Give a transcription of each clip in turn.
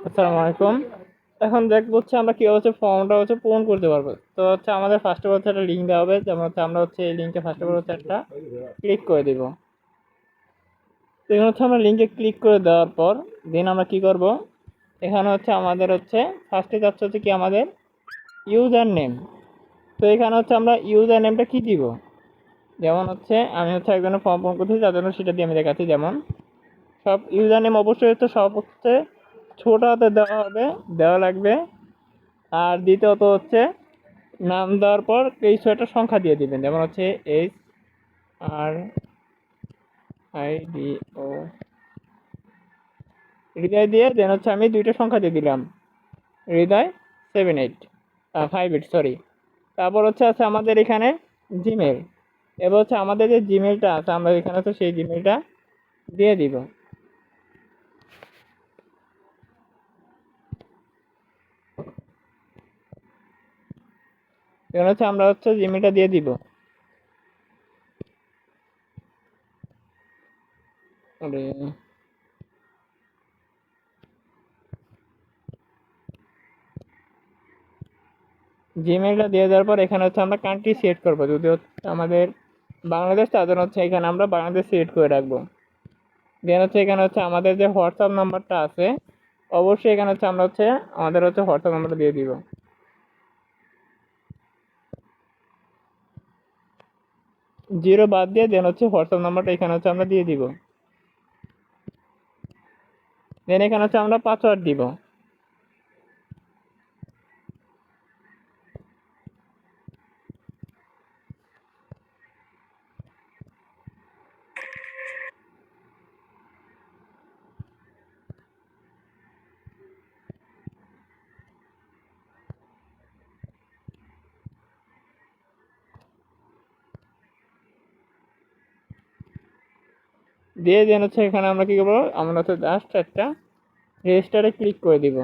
আসসালামু আলাইকুম। এখন দেখবো আমরা কিভাবে ফর্মটা পূরণ করতে পারবো। তো আমাদের ফার্স্ট অফ অল একটা লিঙ্ক দেওয়া হবে, যেমন আমরা এই লিঙ্কে ফার্স্ট অফ অল একটা ক্লিক করে দিব। তো এখানে আমরা লিঙ্কে ক্লিক করে দেওয়ার পর দেন আমরা কি করব, এখানে আমাদের ফার্স্টে যাচ্ছে কি আমাদের ইউজার নেম। তো এখানে আমরা ইউজার নেমটা কি দিব, যেমন আমি একজনের ফর্ম পূরণ করতেছি, যার জন্য সেটা দিয়ে আমি দেখাচ্ছি। যেমন সব ইউজার নেম অবশ্যই সব ছোট হাতে দেওয়া হবে, দেওয়া লাগবে। আর দ্বিতীয়ত নাম দেওয়ার পর কিছু একটা সংখ্যা দিয়ে দিবেন, যেমন HRIDO হৃদয় দিয়ে দেন আমি দুইটা সংখ্যা দিয়ে দিলাম, হৃদয় 58 সরি। তারপর আছে আমাদের এখানে জিমেল। এবার আমাদের যে জিমেলটা আছে আমরা এখানে সেই জিমেলটা দিয়ে দিব। এবার আমরা জিমেলটা দিয়ে দিব। জিমেলটা দিয়ে দেওয়ার পর এখানে আমরা কান্ট্রি সিলেক্ট করবো, যদি আমাদের বাংলাদেশ, তাদের এখানে আমরা বাংলাদেশ সিলেক্ট করে রাখবো। দেন এখানে আমাদের যে হোয়াটসঅ্যাপ নাম্বারটা আছে, অবশ্যই এখানে আমরা আমাদের হোয়াটসঅ্যাপ নাম্বারটা দিয়ে দিব। 0 বাদ দিয়ে দেন হোয়াটসঅ্যাপ নাম্বারটা এখানে আমরা দিয়ে দিব। দেন এখানে আমরা পাসওয়ার্ড দিব। দিয়ে দেন এখানে আমরা কি করবো, আমরা জাস্ট একটা রেজিস্টারে ক্লিক করে দিব।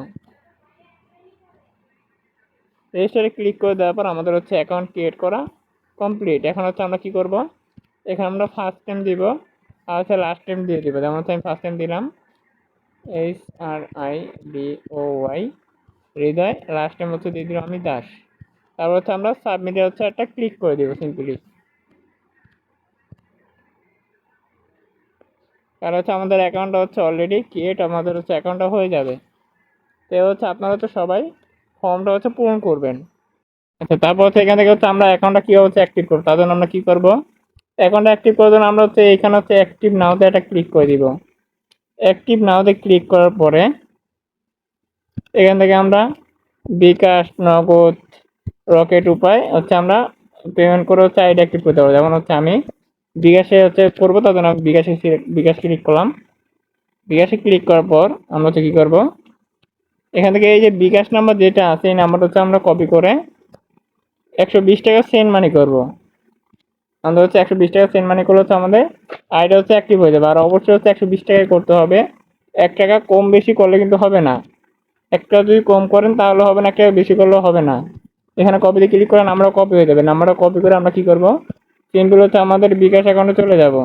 রেজিস্টারে ক্লিক করে দেওয়ার পর আমাদের অ্যাকাউন্ট ক্রিয়েট করা কমপ্লিট। এখন আমরা কি করব, এখানে আমরা ফার্স্ট টাইম দিব আর লাস্ট টাইম দিয়ে দিব। যেমন আমি ফার্স্ট টাইম দিলাম HRIDOY হৃদয়, লাস্ট টাইম দিয়ে দিলাম আমি দাস। তারপর আমরা সাবমিটে একটা ক্লিক করে দিব সিম্পলি। কারণ আমাদের অ্যাকাউন্টটা অলরেডি ক্রিয়েট, আমাদের অ্যাকাউন্টটা হয়ে যাবে। তো আপনারা সবাই ফর্মটা পূরণ করবেন। আচ্ছা, তারপর এখান থেকে আমরা অ্যাকাউন্টটা কীভাবে অ্যাক্টিভ করবো, তার জন্য আমরা কী করবো, অ্যাকাউন্টটা অ্যাক্টিভ করার জন্য আমরা এখানে অ্যাক্টিভ নাওতে একটা ক্লিক করে দিব। অ্যাক্টিভ নাওতে ক্লিক করার পরে এখান থেকে আমরা বিকাশ, নগদ, রকেট উপায় আমরা পেমেন্ট করে আইডি অ্যাক্টিভ করতে পারবো। যেমন আমি বিকাশে করবো, তার জন্য আমি বিকাশ ক্লিক করলাম। বিকাশে ক্লিক করার পর আমরা কি করব, এখান থেকে এই যে বিকাশ নাম্বার যেটা আছে এই নাম্বারটা আমরা কপি করে 120 টাকা সেন্ড মানি করবো। আমাদের 120 টাকা সেন্ড মানি করলে আমাদের আইডি অ্যাক্টিভ হয়ে যাবে। আর অবশ্যই 120 টাকায় করতে হবে, 1 টাকা কম বেশি করলে কিন্তু হবে না। 1 টাকা যদি কম করেন তাহলে হবে না, 1 টাকা বেশি করলেও হবে না। এখানে কপিতে ক্লিক করেন, নাম্বারটা কপি হয়ে যাবে। নাম্বারটা কপি করে আমরা কি করব, সিম্পল আমাদের বিকাশ অ্যাকাউন্টে চলে যাব।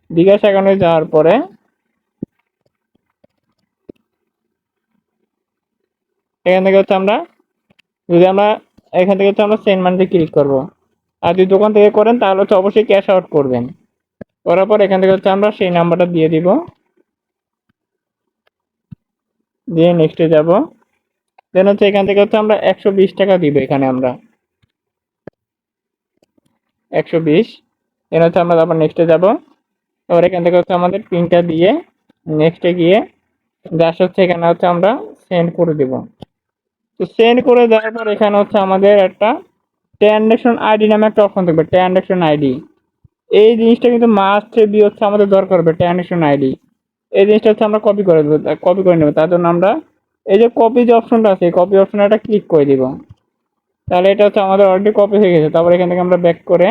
বিকাশ অ্যাকাউন্টে যাওয়ার পরে এখান থেকে আমরা যদি আমরা এখান থেকে আমরা সেন্ড মানিতে ক্লিক করব। আর যদি দোকান থেকে করেন তাহলে অবশ্যই ক্যাশ আউট করবেন। করার পর এখান থেকে আমরা সেই নাম্বারটা দিয়ে দিব, দিয়ে নেক্সটে যাব। দেন এখান থেকে আমরা 120 টাকা দিব। এখানে আমরা 120, দেন আমরা তারপর নেক্সটে যাব। এবার এখান থেকে আমাদের পিনটা দিয়ে নেক্সটে গিয়ে জাস্ট এখানে আমরা সেন্ড করে দিব। তো সেন্ড করে দেওয়ার পর এখানে আমাদের একটা ট্রানজাকশন আইডি নামে একটা অপশন থাকবে, ট্রানজাকশন আইডি। এই জিনিসটা কিন্তু মাস্ট বি আমাদের দরকার হবে, ট্রানজাকশন আইডি। এই জিনিসটা আমরা কপি করে দেবো, কপি করে নেবো। তার জন্য আমরা এই যে কপি যে অপশনটা আছে, এই কপি অপশনে একটা ক্লিক করে দিব। তাহলে এটা আমাদের অলরেডি কপি হয়ে গেছে। তারপর এখান থেকে আমরা ব্যাক করে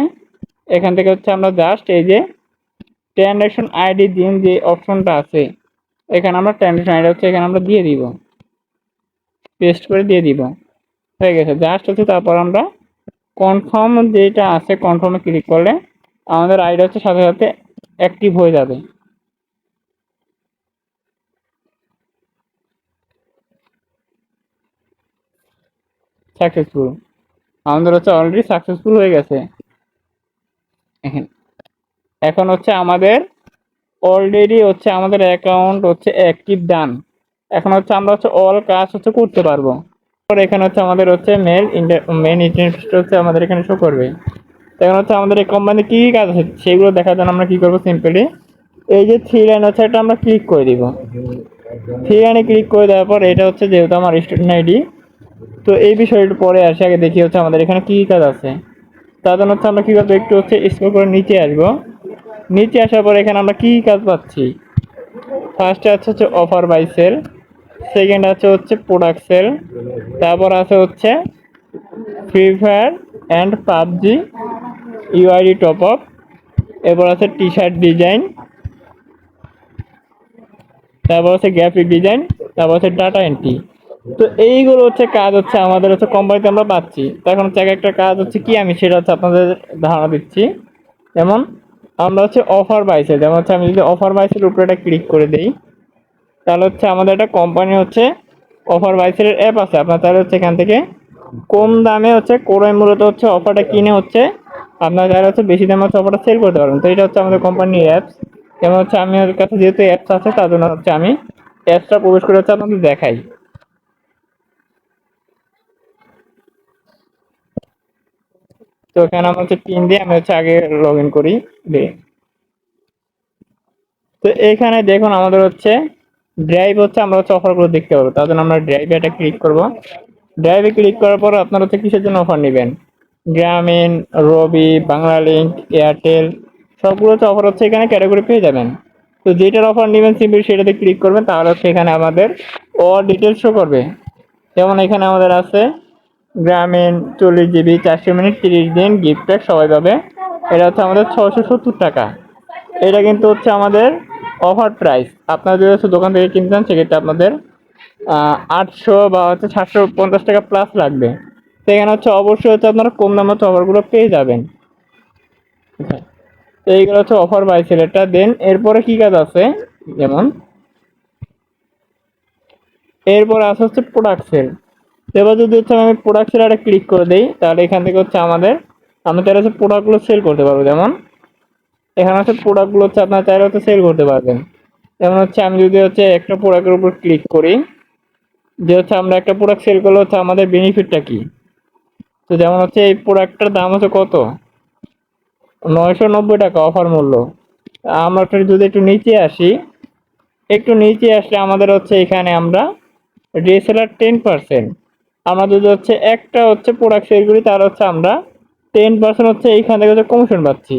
এখান থেকে আমরা জাস্ট এই যে ট্রানজাকশন আইডি দিন যে অপশনটা আছে, এখানে আমরা ট্রানজাকশন আইডি এখানে আমরা দিয়ে দিব, পেস্ট করে দিয়ে দিব। হয়ে গেছে জাস্ট তারপর আমরা কনফার্ম যেটা আছে, কনফার্মে ক্লিক করলে আমাদের আইডি সাথে সাথে অ্যাক্টিভ হয়ে যাবে। সাকসেসফুল, আমাদের হচ্ছে অলরেডি সাকসেসফুল হয়ে গেছে। এখন এখন হচ্ছে আমাদের অলরেডি হচ্ছে আমাদের অ্যাকাউন্ট হচ্ছে অ্যাক্টিভ ডান। এখন হচ্ছে আমরা হচ্ছে অল কাজ হচ্ছে করতে পারবো। এখানে হচ্ছে আমাদের হচ্ছে মেন ইন্টারেস্ট হচ্ছে আমাদের এখানে শো করবে। এখন হচ্ছে আমাদের এই কোম্পানি কি কি কাজ আছে সেগুলো দেখার জন্য আমরা কি করবো, সিম্পলি এই যে থ্রি লাইন আছে এটা আমরা ক্লিক করে দিব। থ্রি লাইনে ক্লিক করে দেওয়ার পর এটা হচ্ছে যেহেতু আমার স্টুডেন্ট আইডি, তো এই বিষয়টা পরে আসে, আগে দেখি হচ্ছে আমাদের এখানে কি কি কাজ আছে। তার জন্য হচ্ছে আমরা কি করবো, একটু হচ্ছে স্ক্রল করে নিচে আসবো। নিচে আসার পর এখানে আমরা কি কি কাজ পাচ্ছি। ফার্স্টে আছে হচ্ছে অফার বাই সেল, সেকেন্ড আছে হচ্ছে প্রোডাক্ট সেল, তারপর আছে হচ্ছে free fire and PUBG UID top up, এরপর আছে টি শার্ট ডিজাইন, তারপর হচ্ছে গ্রাফিক ডিজাইন, তারপর হচ্ছে ডাটা এন্ট্রি। তো এইগুলো হচ্ছে কাজ হচ্ছে আমাদের হচ্ছে কোম্পানিতে আমরা পাচ্ছি। তো এখন হচ্ছে এক একটা কাজ হচ্ছে কি আমি সেটা হচ্ছে আপনাদের ধারণা দিচ্ছি। যেমন আমরা হচ্ছে অফার বাইসে, যেমন হচ্ছে আমি যদি অফার বাইসের উপরে একটা ক্লিক করে দিই, তাহলে হচ্ছে আমাদের একটা কোম্পানি হচ্ছে অফার বাইসের অ্যাপ আছে। আপনার তাহলে হচ্ছে এখান থেকে কম দামে হচ্ছে কোরাই মূলত হচ্ছে অফারটা কিনে হচ্ছে আপনার যারা হচ্ছে বেশি দামে হচ্ছে অফারটা সেল করতে পারবেন। তো এটা হচ্ছে আমাদের কোম্পানির অ্যাপস। যেমন হচ্ছে আমি ওর কাছে যেহেতু অ্যাপস আছে তার জন্য হচ্ছে আমি অ্যাপসটা প্রবেশ করে হচ্ছে আপনাদের দেখাই। তো এখানে আমার হচ্ছে পিন দিয়ে আমি হচ্ছে আগে লগ ইন করি দিয়ে। তো এখানে দেখুন আমাদের হচ্ছে ড্রাইভ হচ্ছে আমরা হচ্ছে অফারগুলো দেখতে পাবো। তার জন্য আমরা ড্রাইভে একটা ক্লিক করব। ড্রাইভে ক্লিক করার পর আপনারা হচ্ছে কিসের জন্য অফার নেবেন, গ্রামীণ, রবি, বাংলালিংক, এয়ারটেল সবগুলো হচ্ছে অফার হচ্ছে এখানে ক্যাটাগরি পেয়ে যাবেন। তো যেটার অফার নেবেন সিম্পলি সেটাতে ক্লিক করবেন, তাহলে হচ্ছে এখানে আমাদের অল ডিটেলস শো করবে। যেমন এখানে আমাদের আছে গ্রামীণ 40 GB 400 মিনিট 30 দিন গিফট প্যাক সবাই পাবে, এটা হচ্ছে আমাদের 670 টাকা। এটা কিন্তু হচ্ছে আমাদের অফার প্রাইস। আপনারা যদি হচ্ছে দোকান থেকে কিনতে চান সেক্ষেত্রে আপনাদের 800 বা হচ্ছে 750 টাকা প্লাস লাগবে। সেখানে হচ্ছে অবশ্যই হচ্ছে আপনারা কম দামে হচ্ছে অফারগুলো পেয়ে যাবেন। হ্যাঁ, তো এইগুলো হচ্ছে অফার বাই সেলেরটা। দেন এরপরে কি কাজ আছে, যেমন এরপর আছে হচ্ছে প্রোডাক্ট সেল। এবার যদি হচ্ছে আমি প্রোডাক্ট সেলারে ক্লিক করে দিই, তাহলে এখান থেকে হচ্ছে আমি তাহলে হচ্ছে প্রোডাক্টগুলো সেল করতে পারবো। যেমন এখানে হচ্ছে প্রোডাক্টগুলো হচ্ছে আপনার চাইলে হচ্ছে সেল করতে পারবেন। যেমন হচ্ছে আমি যদি হচ্ছে একটা প্রোডাক্টের উপর ক্লিক করি, যে হচ্ছে আমরা একটা প্রোডাক্ট সেল করলে হচ্ছে আমাদের বেনিফিটটা কি। তো যেমন হচ্ছে এই প্রোডাক্টটার দাম হচ্ছে কত, 990 টাকা অফার মূল্য। আমরা যদি একটু নিচে আসি, একটু নিচে আসলে আমাদের হচ্ছে এখানে আমরা রিসেলার 10%, আমরা যদি হচ্ছে একটা হচ্ছে প্রোডাক্ট সেল করি তাহলে হচ্ছে আমরা 10% হচ্ছে এইখান থেকে হচ্ছে কমিশন পাচ্ছি।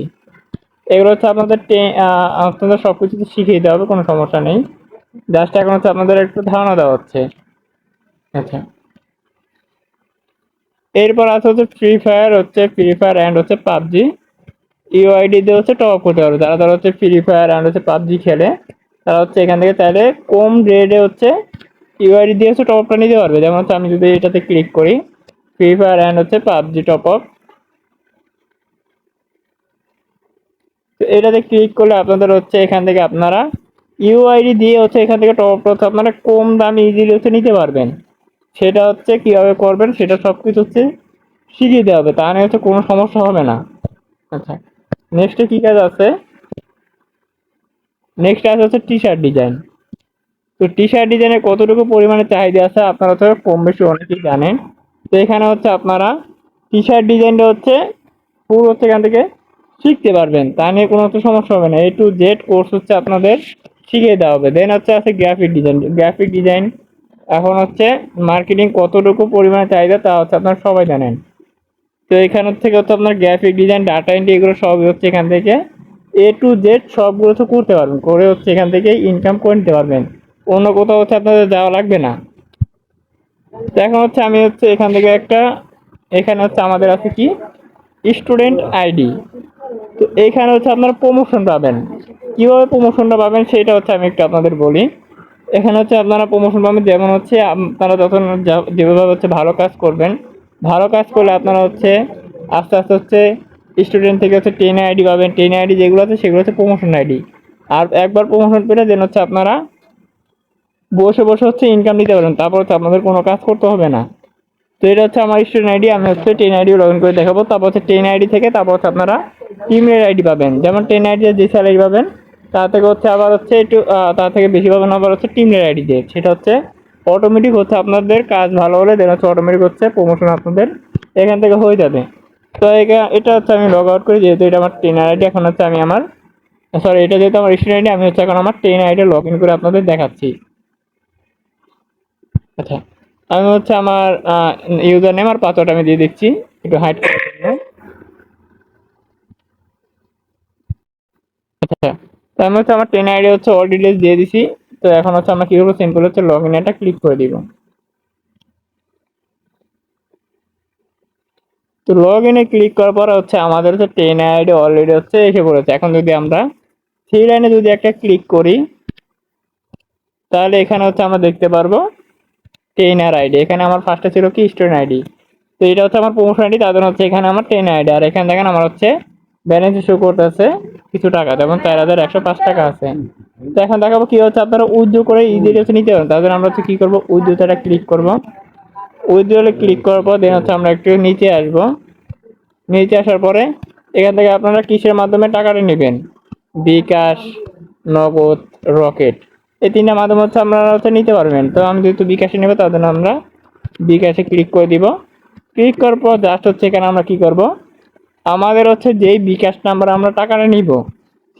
এগুলো হচ্ছে আপনাদের সবকিছু শিখিয়ে দেওয়া হবে, কোনো সমস্যা নেই। জাস্ট এখন হচ্ছে আপনাদের একটু ধারণা দেওয়া হচ্ছে। আচ্ছা, এরপর আছে হচ্ছে ফ্রি ফায়ার অ্যান্ড হচ্ছে পাবজি ইউআইডি দিয়ে হচ্ছে টপ আপ করতে পারবে। যারা যারা হচ্ছে ফ্রি ফায়ার অ্যান্ড হচ্ছে পাবজি খেলে তারা হচ্ছে এখান থেকে চাইলে কম রেটে হচ্ছে ইউআইডি দিয়ে হচ্ছে টপ আপটা নিতে পারবে। যেমন হচ্ছে আমি যদি এটাতে ক্লিক করি, ফ্রি ফায়ার অ্যান্ড হচ্ছে পাবজি টপ আপ, তো এটাতে ক্লিক করলে আপনাদের হচ্ছে এখান থেকে আপনারা ইউআইডি দিয়ে হচ্ছে এখান থেকে টপ আপ হচ্ছে আপনারা কম দামে ইজিলি হচ্ছে নিতে পারবেন। সেটা হচ্ছে কিভাবে করবেন সেটা সবকিছু হচ্ছে শিখিয়ে দেওয়া হবে, তাহলে হচ্ছে কোনো সমস্যা হবে না। আচ্ছা, নেক্সটে কি কাজ আছে, নেক্সট কাজ হচ্ছে টি শার্ট ডিজাইন। তো টি শার্ট ডিজাইনের কতটুকু পরিমাণে চাহিদা আছে আপনারা তো কম বেশি অনেকেই জানেন। তো এখানে হচ্ছে আপনারা টি শার্ট ডিজাইনটা হচ্ছে পুরো হচ্ছে এখান থেকে শিখতে পারবেন, তা নিয়ে কোনো হচ্ছে সমস্যা হবে না। A to Z কোর্স হচ্ছে আপনাদের শিখিয়ে দেওয়া হবে। দেন হচ্ছে আছে গ্রাফিক ডিজাইন। এখন হচ্ছে মার্কেটিং কতটুকু পরিমাণে চাহিদা তা হচ্ছে আপনারা সবাই জানেন। তো এখান থেকে হচ্ছে আপনার গ্রাফিক ডিজাইন, ডাটা এন্ট্রি এগুলো সবই হচ্ছে এখান থেকে A to Z সবগুলো তো করতে পারবেন, করে হচ্ছে এখান থেকে ইনকাম করে নিতে পারবেন। অন্য কোথাও হচ্ছে আপনাদের যাওয়া লাগবে না। তো এখন হচ্ছে আমি হচ্ছে এখান থেকে এখানে হচ্ছে আমাদের আছে কি স্টুডেন্ট আইডি। তো এইখানে হচ্ছে আপনারা প্রমোশন পাবেন। কিভাবে প্রমোশনটা পাবেন সেটা হচ্ছে আমি একটু আপনাদের বলি। এখানে হচ্ছে আপনারা প্রমোশন পাবেন, যেমন হচ্ছে আপনারা যখন যেভাবে হচ্ছে ভালো কাজ করবেন, ভালো কাজ করলে আপনারা হচ্ছে আস্তে আস্তে হচ্ছে স্টুডেন্ট থেকে হচ্ছে 10 আইডি পাবেন। 10 আইডি যেগুলো আছে সেগুলো হচ্ছে প্রমোশন আইডি। আর একবার প্রমোশন পেলে দেন হচ্ছে আপনারা বসে বসে হচ্ছে ইনকাম নিতে পারবেন, তারপর হচ্ছে আপনাদের কোনো কাজ করতে হবে না। তো এটা হচ্ছে আমার স্টুডেন্ট আইডি, আমি হচ্ছে টেন আইডি লগ ইন করে দেখাবো। তারপর হচ্ছে টেন আইডি থেকে তারপর হচ্ছে আপনারা টিমের আইডি পাবেন, যেমন টেন আইডি যে স্যালারি পাবেন তার থেকে হচ্ছে আবার হচ্ছে একটু তার থেকে বেশি পাবেন আবার হচ্ছে টিমের আইডি দিয়ে। সেটা হচ্ছে অটোমেটিক হচ্ছে আপনাদের কাজ ভালো হলে দেন হচ্ছে অটোমেটিক হচ্ছে প্রমোশন আপনাদের এখান থেকে হয়ে যাবে। তো এটা হচ্ছে আমি লগ আউট করি, যেহেতু এটা আমার টেন আইডি। এখন হচ্ছে আমি আমার সরি এটা যেহেতু আমার স্টুডেন্ট আইডি, আমি হচ্ছে এখন আমার টেন আইডি লগ ইন করে আপনাদের দেখাচ্ছি। আচ্ছা, আমি হচ্ছে আমার ইউজার নেম আর পাসওয়ার্ড আমি দিয়ে দিচ্ছি একটু হাইড করার জন্য। আচ্ছা, তো আমি হচ্ছে আমার টেন আইডি হচ্ছে অল ডিটেলস দিয়ে দিছি। তো এখন হচ্ছে আমরা কি করবো, সিম্পল হচ্ছে লগ ইন এটা ক্লিক করে দিব। তো লগ ইনে ক্লিক করার পর হচ্ছে আমাদের হচ্ছে টেন আইডি অলরেডি হচ্ছে এসে পড়েছে। এখন যদি আমরা থ্রি লাইনে যদি একটা ক্লিক করি তাহলে এখানে হচ্ছে আমরা দেখতে পারবো টেনার আইডি। এখানে আমার ফার্স্টে ছিল কি স্টুডেন্ট আইডি, তো এটা হচ্ছে আমার প্রমোশন আইডি, তাদের হচ্ছে এখানে আমার টেন আইডি। আর এখানে দেখেন আমার হচ্ছে ব্যালেন্স শো করতেছে কিছু টাকা, যেমন 4105 টাকা আছে। তো এখন দেখাবো কি হচ্ছে আপনারা উইথড্র করে ইজিলি হচ্ছে নিতে পারেন। তাদের আমরা হচ্ছে কি করবো, উইথড্রটা ক্লিক করবো। উইথড্রলে ক্লিক করার পর দেন হচ্ছে আমরা একটু নিচে আসবো। নিচে আসার পরে এখান থেকে আপনারা কিসের মাধ্যমে টাকাটা নেবেন, বিকাশ, নগদ, রকেট, এই তিনটা মাধ্যম হচ্ছে আপনারা হচ্ছে নিতে পারবেন। তো আমি যেহেতু বিকাশে নেবো তার জন্য আমরা বিকাশে ক্লিক করে দিব। ক্লিক করার পর জাস্ট হচ্ছে এখানে আমরা কি করব, আমাদের হচ্ছে যেই বিকাশ নাম্বার আমরা টাকাটা নিব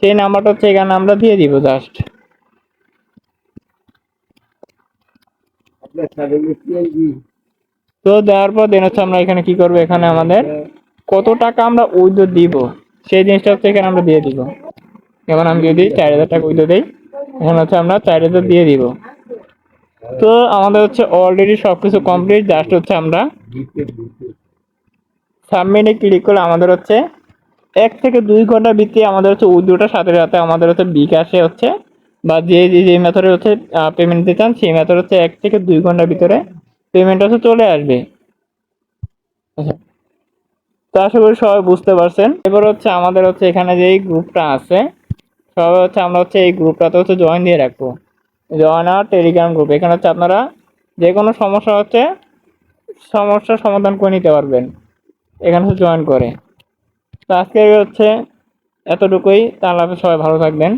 সেই নাম্বারটা হচ্ছে এখানে আমরা দিয়ে দিব জাস্ট। তো দেওয়ার পর দেন হচ্ছে আমরা এখানে কি করব, এখানে আমাদের কত টাকা আমরা উইথড্র দিব সেই জিনিসটা হচ্ছে এখানে আমরা দিয়ে দিব। যেমন আমি যদি 4000 টাকা উইথড্র দেই, এখানে হচ্ছে আমরা 4000 দিয়ে দিব। তো আমাদের হচ্ছে অলরেডি সবকিছু কমপ্লিট, জাস্ট হচ্ছে আমরা সাবমিটে ক্লিক করলে আমাদের হচ্ছে 1 থেকে 2 ঘন্টার ভিতরে আমাদের হচ্ছে উইথড্রটা সাথে সাথে আমাদের হচ্ছে বিকাশে হচ্ছে বা যে মেথডে হচ্ছে পেমেন্ট দিতে চান সেই মেথড হচ্ছে 1 থেকে 2 ঘন্টার ভিতরে পেমেন্ট হচ্ছে চলে আসবে। আচ্ছা, তো আশা করি সবাই বুঝতে পারছেন। এবার হচ্ছে আমাদের হচ্ছে এখানে যে গ্রুপটা আছে সবাই হচ্ছে আমরা হচ্ছে এই গ্রুপটাতে হচ্ছে জয়েন দিয়ে রাখবো, জয়েন আর টেলিগ্রাম গ্রুপ। এখানে হচ্ছে আপনারা যে কোনো সমস্যা হচ্ছে সমস্যার সমাধান করে নিতে পারবেন এখানে হচ্ছে জয়েন করে। তো আজকে হচ্ছে এতটুকুই, তাহলে আপনি সবাই ভালো থাকবেন।